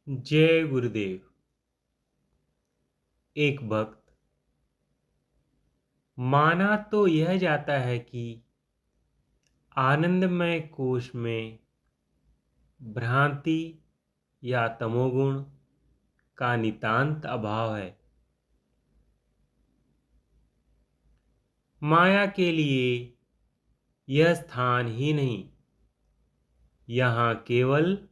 जय गुरुदेव। एक भक्त माना तो यह जाता है कि आनंदमय कोश में भ्रांति या तमोगुण का नितांत अभाव है। माया के लिए यह स्थान ही नहीं, यहाँ केवल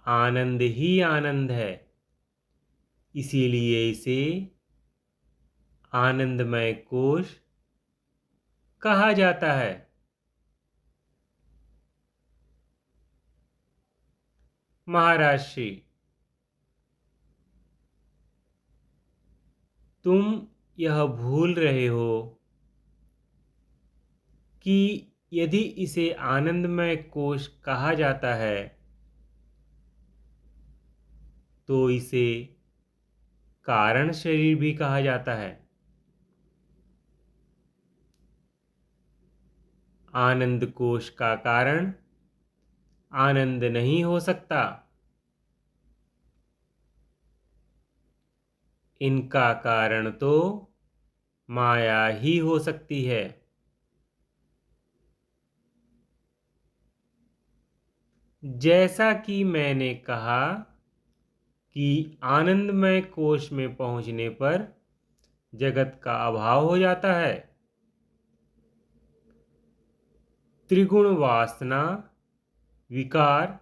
आनंद ही आनंद है। इसीलिए इसे आनंदमय कोश कहा जाता है। महाराज श्री, तुम यह भूल रहे हो कि यदि इसे आनंदमय कोश कहा जाता है तो इसे कारण शरीर भी कहा जाता है। आनंद कोश का कारण आनंद नहीं हो सकता। इनका कारण तो माया ही हो सकती है। जैसा कि मैंने कहा कि आनंदमय कोश में पहुंचने पर जगत का अभाव हो जाता है। त्रिगुण वासना विकार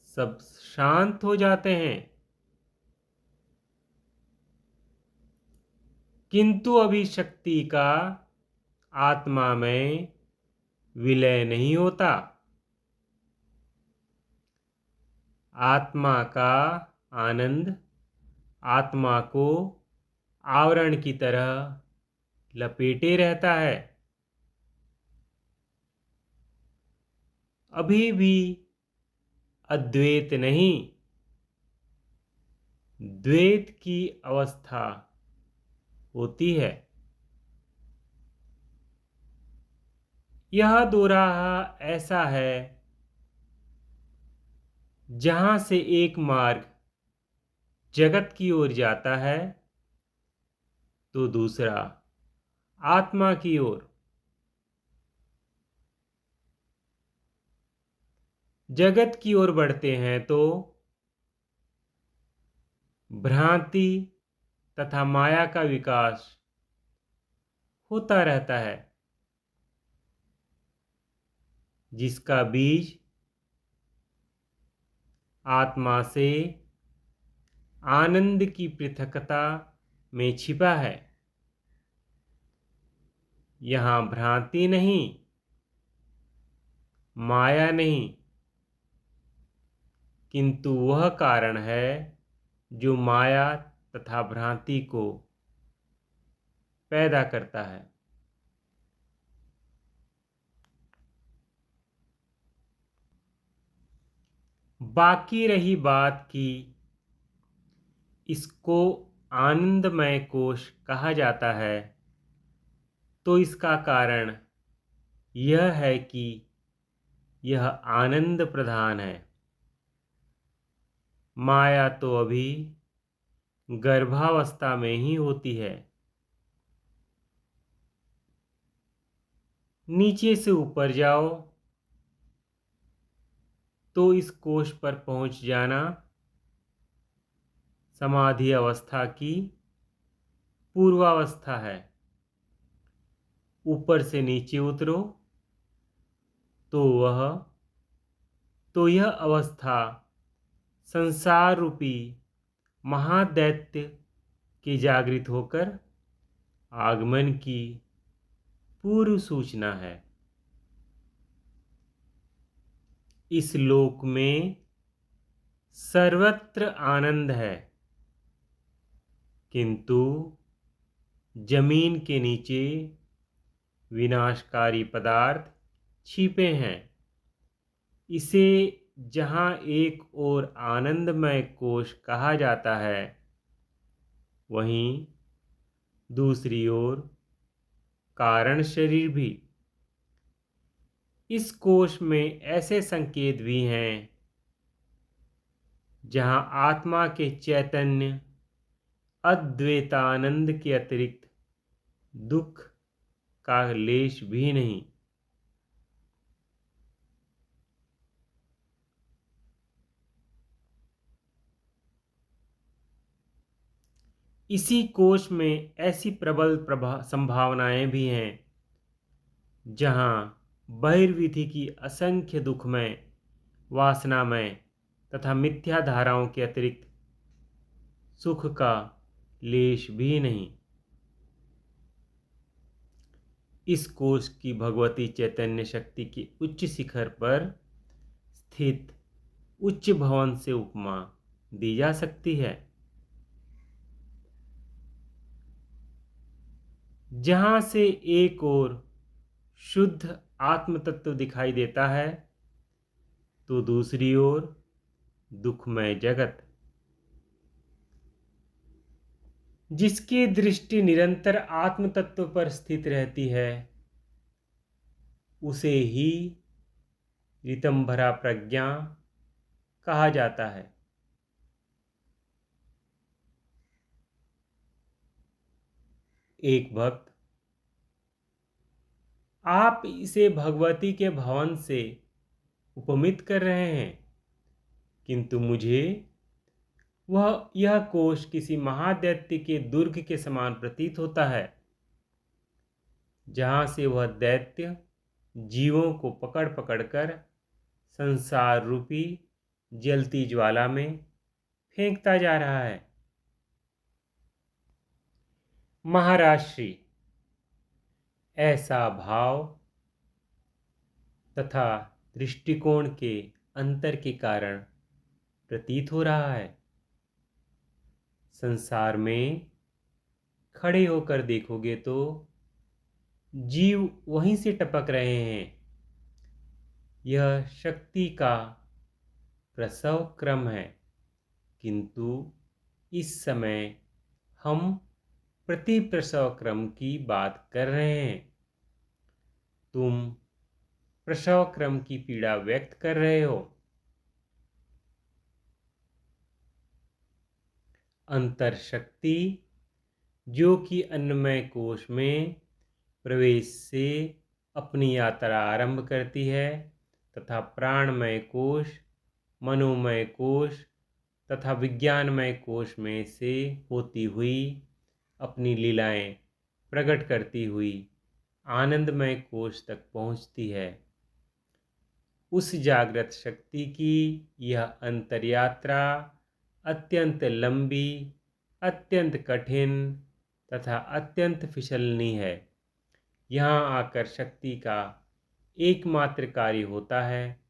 सब शांत हो जाते हैं। किंतु अभी शक्ति का आत्मा में विलय नहीं होता। आत्मा का आनंद आत्मा को आवरण की तरह लपेटे रहता है। अभी भी अद्वैत नहीं, द्वैत की अवस्था होती है। यह दोराहा ऐसा है जहां से एक मार्ग जगत की ओर जाता है तो दूसरा आत्मा की ओर। जगत की ओर बढ़ते हैं तो भ्रांति तथा माया का विकास होता रहता है, जिसका बीज आत्मा से आनंद की पृथकता में छिपा है। यहाँ भ्रांति नहीं, माया नहीं, किंतु वह कारण है जो माया तथा भ्रांति को पैदा करता है। बाकी रही बात कि इसको आनंदमय कोश कहा जाता है, तो इसका कारण यह है कि यह आनंद प्रधान है। माया तो अभी गर्भावस्था में ही होती है। नीचे से ऊपर जाओ तो इस कोश पर पहुंच जाना समाधि अवस्था की पूर्वावस्था है। ऊपर से नीचे उतरो तो यह अवस्था संसार रूपी महादैत्य के जागृत होकर आगमन की पूर्व सूचना है। इस लोक में सर्वत्र आनंद है, किंतु जमीन के नीचे विनाशकारी पदार्थ छिपे हैं। इसे जहाँ एक ओर आनंदमय कोश कहा जाता है, वहीं दूसरी ओर कारण शरीर भी। इस कोश में ऐसे संकेत भी हैं जहाँ आत्मा के चैतन्य अद्वैतानंद के अतिरिक्त दुख का लेश भी नहीं। इसी कोश में ऐसी प्रबल संभावनाएं भी हैं जहाँ बहिर्विधि की असंख्य दुखमय, वासनामय तथा मिथ्या धाराओं के अतिरिक्त सुख का लेश भी नहीं। इस कोश की भगवती चैतन्य शक्ति की उच्च शिखर पर स्थित उच्च भवन से उपमा दी जा सकती है, जहां से एक ओर शुद्ध आत्म तत्व दिखाई देता है तो दूसरी ओर दुखमय जगत, जिसकी दृष्टि निरंतर आत्म तत्व पर स्थित रहती है, उसे ही ऋतंभरा प्रज्ञा कहा जाता है। एक भक्त, आप इसे भगवती के भवन से उपमित कर रहे हैं, किंतु मुझे यह कोश किसी महादैत्य के दुर्ग के समान प्रतीत होता है, जहां से वह दैत्य जीवों को पकड़ पकड़ कर संसार रूपी जलती ज्वाला में फेंकता जा रहा है। महाराष्ट्री, ऐसा भाव तथा दृष्टिकोण के अंतर के कारण प्रतीत हो रहा है। संसार में खड़े होकर देखोगे तो जीव वहीं से टपक रहे हैं। यह शक्ति का प्रसव क्रम है, किंतु इस समय हम प्रति प्रसव क्रम की बात कर रहे हैं। तुम प्रसव क्रम की पीड़ा व्यक्त कर रहे हो। अंतर शक्ति जो कि अन्नमय कोश में प्रवेश से अपनी यात्रा आरंभ करती है तथा प्राणमय कोश, मनोमय कोश तथा विज्ञानमय कोश में से होती हुई अपनी लीलाएं प्रकट करती हुई आनंदमय कोश तक पहुंचती है। उस जागृत शक्ति की यह अंतर यात्रा अत्यंत लंबी, अत्यंत कठिन तथा अत्यंत फिसलनी है। यहाँ आकर शक्ति का एकमात्र कार्य होता है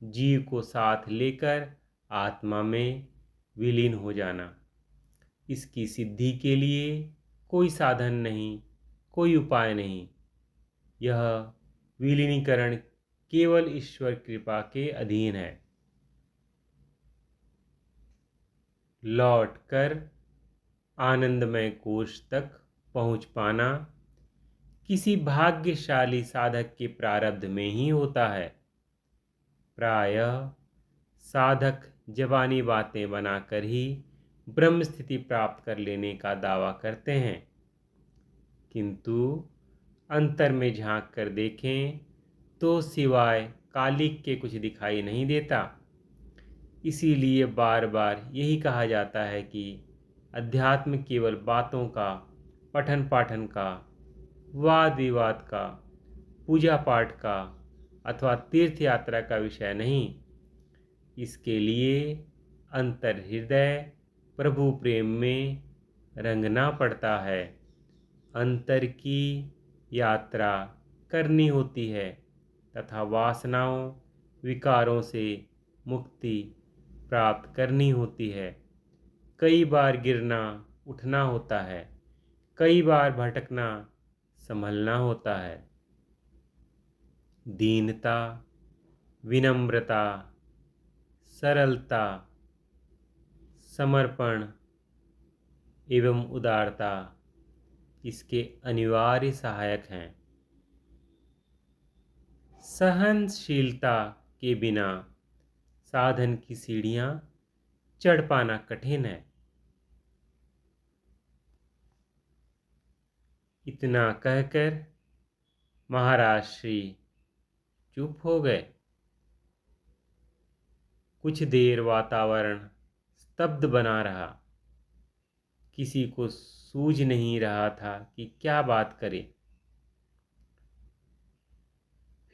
जीव को साथ लेकर आत्मा में विलीन हो जाना। इसकी सिद्धि के लिए कोई साधन नहीं, कोई उपाय नहीं। यह विलीनीकरण केवल ईश्वर कृपा के अधीन है। लौटकर आनंदमय कोश तक पहुंच पाना किसी भाग्यशाली साधक के प्रारब्ध में ही होता है। प्रायः साधक जबानी बातें बनाकर ही ब्रह्म स्थिति प्राप्त कर लेने का दावा करते हैं, किंतु अंतर में झांक कर देखें तो सिवाय कालिक के कुछ दिखाई नहीं देता। इसीलिए बार बार यही कहा जाता है कि अध्यात्म केवल बातों का, पठन पाठन का, वाद विवाद का, पूजा पाठ का अथवा तीर्थ यात्रा का विषय नहीं। इसके लिए अंतर हृदय प्रभु प्रेम में रंगना पड़ता है। अंतर की यात्रा करनी होती है तथा वासनाओं, विकारों से मुक्ति प्राप्त करनी होती है। कई बार गिरना उठना होता है, कई बार भटकना संभलना होता है। दीनता, विनम्रता, सरलता, समर्पण एवं उदारता इसके अनिवार्य सहायक हैं। सहनशीलता के बिना साधन की सीढ़ियाँ चढ़ पाना कठिन है। इतना कहकर महाराज श्री चुप हो गए। कुछ देर वातावरण स्तब्ध बना रहा। किसी को सूझ नहीं रहा था कि क्या बात करे।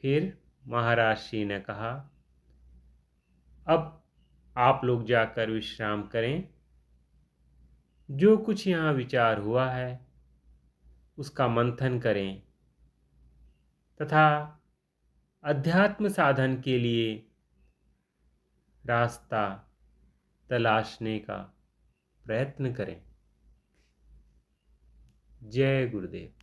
फिर महाराज श्री ने कहा, अब आप लोग जाकर विश्राम करें। जो कुछ यहाँ विचार हुआ है उसका मंथन करें तथा अध्यात्म साधन के लिए रास्ता तलाशने का प्रयत्न करें। जय गुरुदेव।